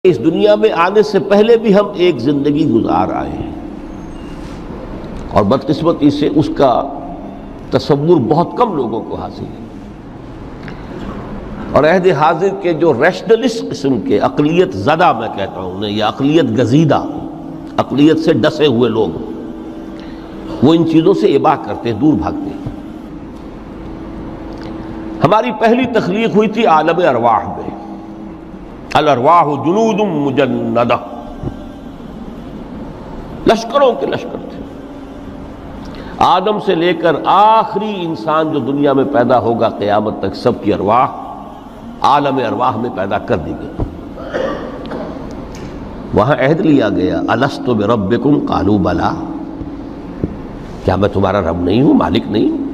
اس دنیا میں آنے سے پہلے بھی ہم ایک زندگی گزار آئے ہیں، اور بدقسمتی سے اس کا تصور بہت کم لوگوں کو حاصل ہے، اور عہد حاضر کے جو ریشنلسٹ قسم کے عقلیت زدہ میں کہتا ہوں انہیں، یا عقلیت گزیدہ، عقلیت سے ڈسے ہوئے لوگ، وہ ان چیزوں سے ابا کرتے ہیں، دور بھاگتے ہیں۔ ہماری پہلی تخلیق ہوئی تھی عالم ارواح میں، الارواح جنود مجندہ، لشکروں کے لشکر تھے۔ آدم سے لے کر آخری انسان جو دنیا میں پیدا ہوگا قیامت تک، سب کی ارواح عالم ارواح میں پیدا کر دی گئی۔ وہاں عہد لیا گیا، الست بربکم قالوا بلی، کیا میں تمہارا رب نہیں ہوں، مالک نہیں ہوں؟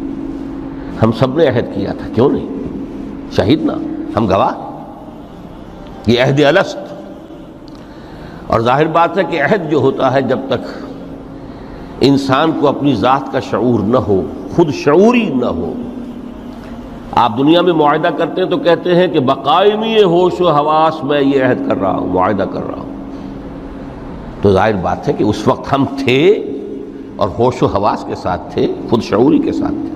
ہم سب نے عہد کیا تھا، کیوں نہیں؟ شہیدنا، ہم گواہ، یہ عہد الست۔ اور ظاہر بات ہے کہ عہد جو ہوتا ہے، جب تک انسان کو اپنی ذات کا شعور نہ ہو، خود شعوری نہ ہو، آپ دنیا میں معاہدہ کرتے ہیں تو کہتے ہیں کہ بقائمی ہوش و حواس میں یہ عہد کر رہا ہوں، معاہدہ کر رہا ہوں، تو ظاہر بات ہے کہ اس وقت ہم تھے اور ہوش و حواس کے ساتھ تھے، خود شعوری کے ساتھ تھے،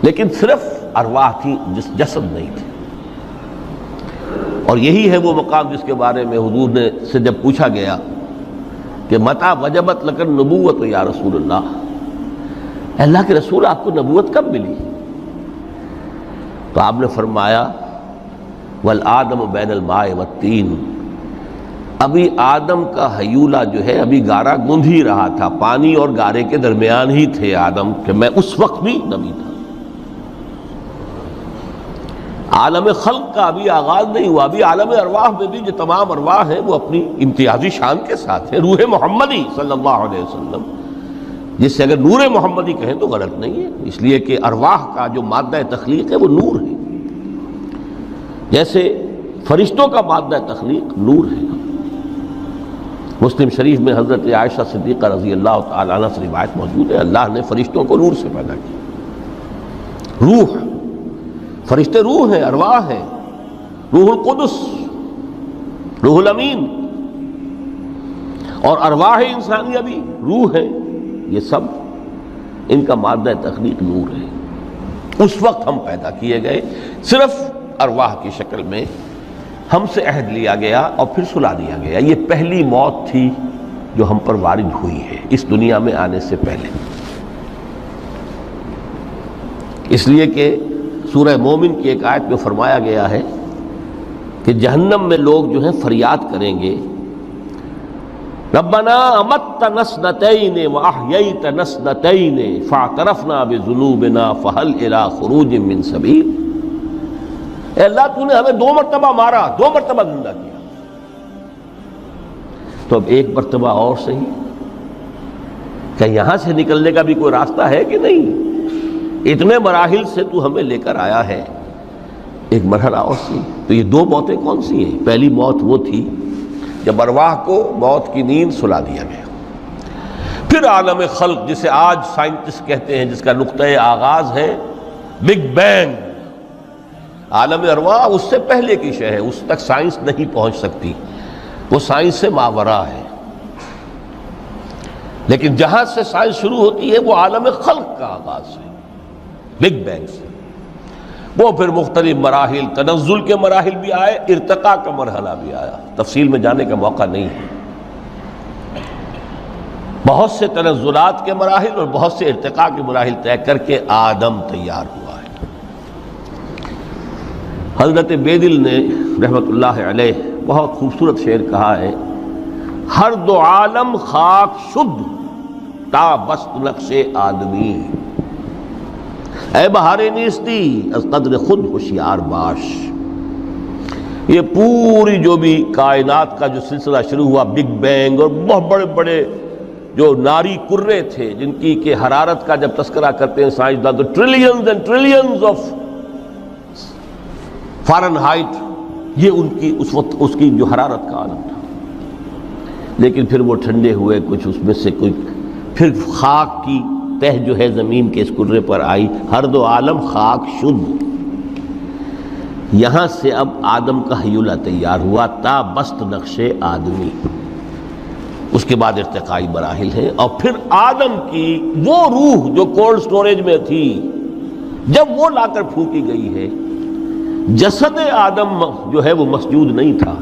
لیکن صرف ارواح تھی، جسد نہیں تھے۔ اور یہی ہے وہ مقام جس کے بارے میں حضور نے سے جب پوچھا گیا کہ متى وجبت لک النبوۃ یا رسول اللہ، اللہ کے رسول آپ کو نبوت کب ملی؟ تو آپ نے فرمایا والآدم بین الماء والطین، ابھی آدم کا حیولہ جو ہے ابھی گارا گوندھ ہی رہا تھا، پانی اور گارے کے درمیان ہی تھے آدم، کہ میں اس وقت بھی نبی تھا۔ عالم خلق کا ابھی آغاز نہیں ہوا، ابھی عالم ارواح میں بھی جو تمام ارواح ہیں وہ اپنی امتیازی شان کے ساتھ ہیں۔ روح محمدی صلی اللہ علیہ وسلم، جس سے اگر نور محمدی کہیں تو غلط نہیں ہے، اس لیے کہ ارواح کا جو مادہ تخلیق ہے وہ نور ہے، جیسے فرشتوں کا مادہ تخلیق نور ہے۔ مسلم شریف میں حضرت عائشہ صدیقہ رضی اللہ تعالیٰ عنہ سے روایت موجود ہے، اللہ نے فرشتوں کو نور سے پیدا کیا۔ روح، فرشتے روح ہیں، ارواح ہیں، روح القدس، روح الامین، اور ارواح انسانیہ بھی روح ہے، یہ سب ان کا مادہ تخلیق نور ہے۔ اس وقت ہم پیدا کیے گئے، صرف ارواح کی شکل میں ہم سے عہد لیا گیا اور پھر سلا دیا گیا۔ یہ پہلی موت تھی جو ہم پر وارد ہوئی ہے اس دنیا میں آنے سے پہلے، اس لیے کہ سورہ مومن کی ایک آیت میں فرمایا گیا ہے کہ جہنم میں لوگ جو ہیں فریاد کریں گے، ربنا امتنا اثنتین واحییتنا اثنتین فاعترفنا بذنوبنا فہل الی خروج من سبیل، اے اللہ تو نے ہمیں 2 مرتبہ مارا، 2 مرتبہ زندہ کیا، تو اب ایک مرتبہ اور صحیح، کہ یہاں سے نکلنے کا بھی کوئی راستہ ہے کہ نہیں؟ اتنے مراحل سے تو ہمیں لے کر آیا ہے، ایک مرحلہ اور سی۔ تو یہ 2 موتیں کون سی ہیں؟ پہلی موت وہ تھی جب ارواح کو موت کی نیند سلا دیا گیا، پھر عالم خلق جسے آج سائنٹسٹ کہتے ہیں، جس کا نقطۂ آغاز ہے بگ بینگ، عالم ارواح اس سے پہلے کی شے ہے، اس تک سائنس نہیں پہنچ سکتی، وہ سائنس سے ماوراء ہے، لیکن جہاں سے سائنس شروع ہوتی ہے وہ عالم خلق کا آغاز ہے، بگ بینگ سے۔ وہ پھر مختلف مراحل، تنزل کے مراحل بھی آئے، ارتقاء کا مرحلہ بھی آیا، تفصیل میں جانے کا موقع نہیں ہے۔ بہت سے تنزلات کے مراحل اور بہت سے ارتقاء کے مراحل طے کر کے آدم تیار ہوا ہے۔ حضرت بیدل نے رحمت اللہ علیہ بہت خوبصورت شعر کہا ہے، ہر 2 عالم خاک شد تا بست نقش آدمی، اے بہار نیستی از قدر خود ہوشیار باش۔ یہ پوری جو بھی کائنات کا جو سلسلہ شروع ہوا، بگ بینگ، اور بہت بڑے بڑے جو ناری کرے تھے جن کی کہ حرارت کا جب تذکرہ کرتے ہیں سائنسداں تو trillions and trillions of foreign height, یہ ان کی اس وقت اس کی جو حرارت کا عالم تھا، لیکن پھر وہ ٹھنڈے ہوئے، کچھ اس میں سے کوئی، پھر خاک کی تہ جو ہے زمین کے اس کرے پر آئی، ہر 2 عالم خاک شد، یہاں سے اب آدم کا ہیولہ تیار ہوا تا بست نقش آدمی، اس کے بعد ارتقائی مراحل ہیں، اور پھر آدم کی وہ روح جو کولڈ سٹوریج میں تھی جب وہ لا کر پھونکی گئی ہے، جسد آدم جو ہے وہ مسجود نہیں تھا،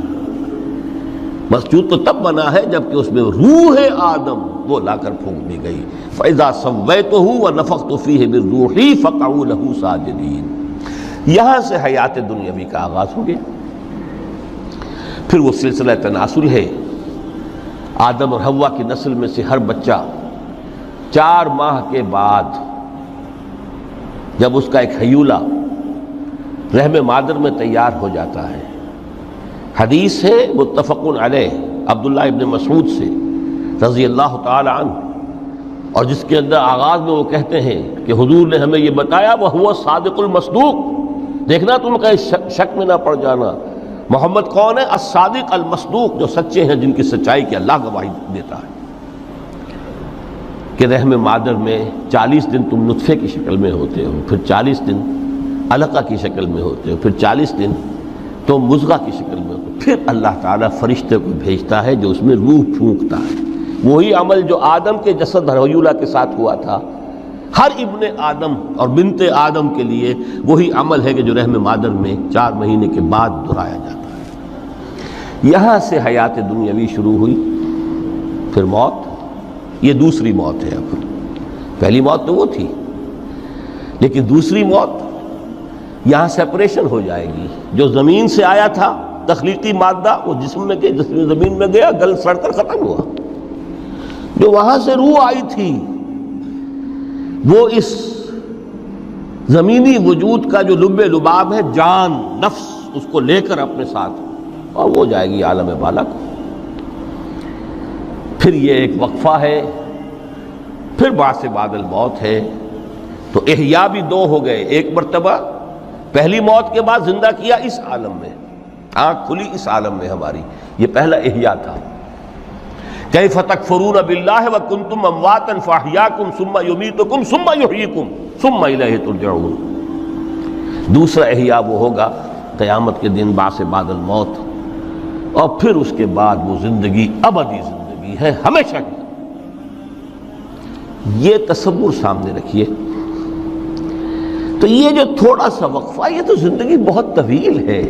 مسجود تو تب بنا ہے جبکہ اس میں روح آدم وہ لا کر پھونک دی گئی۔ فَإِذَا سَوَّيْتُهُ وَنَفَخْتُ فِيهِ مِن رُوحِي فَقَعُوا لَهُ سَاجِدِينَ۔ یہاں سے حیات دنیاوی کا آغاز ہو گیا۔ پھر وہ سلسلہ تناسل ہے، آدم اور حوا کی نسل میں سے ہر بچہ 4 ماہ کے بعد جب اس کا ایک ہیولہ رحم مادر میں تیار ہو جاتا ہے، حدیث ہے متفق علیہ عبداللہ ابن مسعود سے رضی اللہ تعالی عنہ، اور جس کے اندر آغاز میں وہ کہتے ہیں کہ حضور نے ہمیں یہ بتایا وَهُوَ الصادق المصدوق، دیکھنا تم کہیں شک میں نہ پڑ جانا، محمد کون ہے؟ الصادق المصدوق، جو سچے ہیں، جن کی سچائی کی اللہ گواہی دیتا ہے، کہ رحم مادر میں 40 دن تم نطفے کی شکل میں ہوتے ہو، پھر 40 دن علقہ کی شکل میں ہوتے ہو، پھر 40 دن تو مضغہ کی شکل میں ہوتے، پھر اللہ تعالیٰ فرشتے کو بھیجتا ہے جو اس میں روح پھونکتا ہے۔ وہی عمل جو آدم کے جسد ہیولہ کے ساتھ ہوا تھا، ہر ابن آدم اور بنت آدم کے لیے وہی عمل ہے کہ جو رحم مادر میں 4 مہینے کے بعد دہرایا جاتا ہے۔ یہاں سے حیات دنیاوی شروع ہوئی، پھر موت، یہ دوسری موت ہے۔ اب پہلی موت تو وہ تھی، لیکن دوسری موت یہاں سیپریشن ہو جائے گی۔ جو زمین سے آیا تھا تخلیقی مادہ، وہ جسم میں گیا، جسم زمین میں گیا، گل سڑ کر ختم ہوا۔ جو وہاں سے روح آئی تھی وہ اس زمینی وجود کا جو لب لباب ہے، جان، نفس، اس کو لے کر اپنے ساتھ، اور وہ جائے گی عالم بالا کو۔ پھر یہ ایک وقفہ ہے، پھر بعد سے بعد الموت ہے۔ تو احیاء بھی 2 ہو گئے، ایک مرتبہ پہلی موت کے بعد زندہ کیا اس عالم میں، آنکھ کھلی اس عالم میں ہماری، یہ پہلا احیاء تھا۔ کیف تکفرون باللہ وکنتم امواتا فاحیاکم ثم یمیتکم ثم یحییکم ثم الیہ ترجعون۔ دوسرا احیاء وہ ہوگا قیامت کے دن، بعد سے بعد الموت، اور پھر اس کے بعد وہ زندگی ابدی زندگی ہے، ہمیشہ کی۔ یہ تصور سامنے رکھیے۔ تو یہ جو تھوڑا سا وقفہ، یہ تو زندگی بہت طویل ہے۔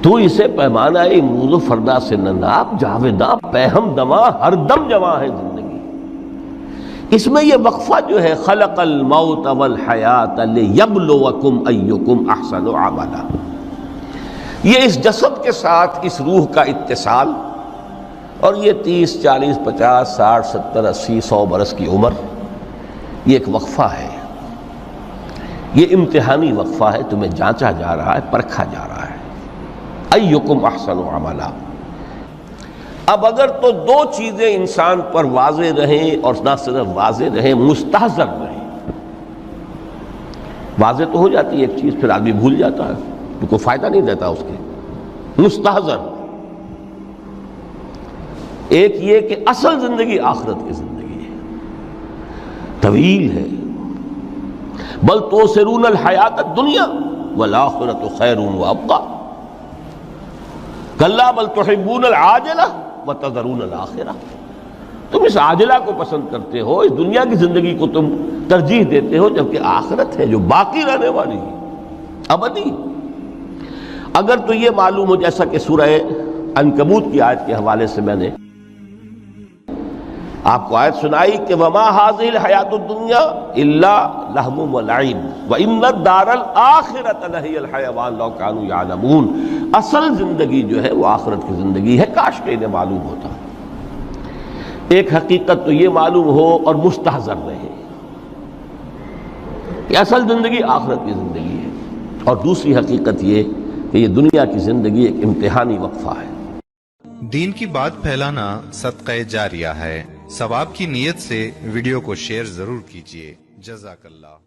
تو اسے پیمانہ امروز و فردا سے نناب، جاویداں پیہم دماں، ہر دم جواں ہے زندگی۔ اس میں یہ وقفہ جو ہے، خلق الموت والحیات لیبلوکم ایکم احسن عملا، یہ اس جسد کے ساتھ اس روح کا اتصال، اور یہ 30 40 50 60 70 80 100 برس کی عمر، یہ ایک وقفہ ہے، یہ امتحانی وقفہ ہے، تمہیں جانچا جا رہا ہے، پرکھا جا رہا ہے۔ ایکم احسن عملا۔ اب اگر تو 2 چیزیں انسان پر واضح رہیں، اور نہ صرف واضح رہیں، مستحضر رہیں۔ واضح تو ہو جاتی ہے ایک چیز، پھر آدمی بھول جاتا ہے، تو کوئی فائدہ نہیں دیتا اس کے۔ مستحضر ایک یہ کہ اصل زندگی آخرت کی زندگی ہے، طویل ہے۔ بل توثرون الحیات الدنیا والآخرۃ خیر وابقیٰ، کلا بل تحبون العاجلہ وتذرون الآخرہ، تم اس عاجلہ کو پسند کرتے ہو، اس دنیا کی زندگی کو تم ترجیح دیتے ہو، جبکہ آخرت ہے جو باقی رہنے والی ہے، ابدی۔ اگر تو یہ معلوم ہو، جیسا کہ سورہ عنکبوت کی آیت کے حوالے سے میں نے آپ کو آیت سنائی کہ وَمَا هَٰذِهِ الْحَيَاةُ الدُّنْيَا إِلَّا لَهْوٌ وَلَعِبٌ وَإِنَّ الدَّارَ الْآخِرَةَ لَهِيَ الْحَيَوَانُ لَوْ كَانُوا يَعْلَمُونَ۔ اصل زندگی جو ہے وہ آخرت کی زندگی ہے، کاش کہ انہیں معلوم ہوتا۔ ایک حقیقت تو یہ معلوم ہو اور مستحضر رہے کہ اصل زندگی آخرت کی زندگی ہے، اور دوسری حقیقت یہ کہ یہ دنیا کی زندگی ایک امتحانی وقفہ ہے۔ دین کی بات پھیلانا صدقہ جاریہ ہے، ثواب کی نیت سے ویڈیو کو شیئر ضرور کیجیے۔ جزاک اللہ۔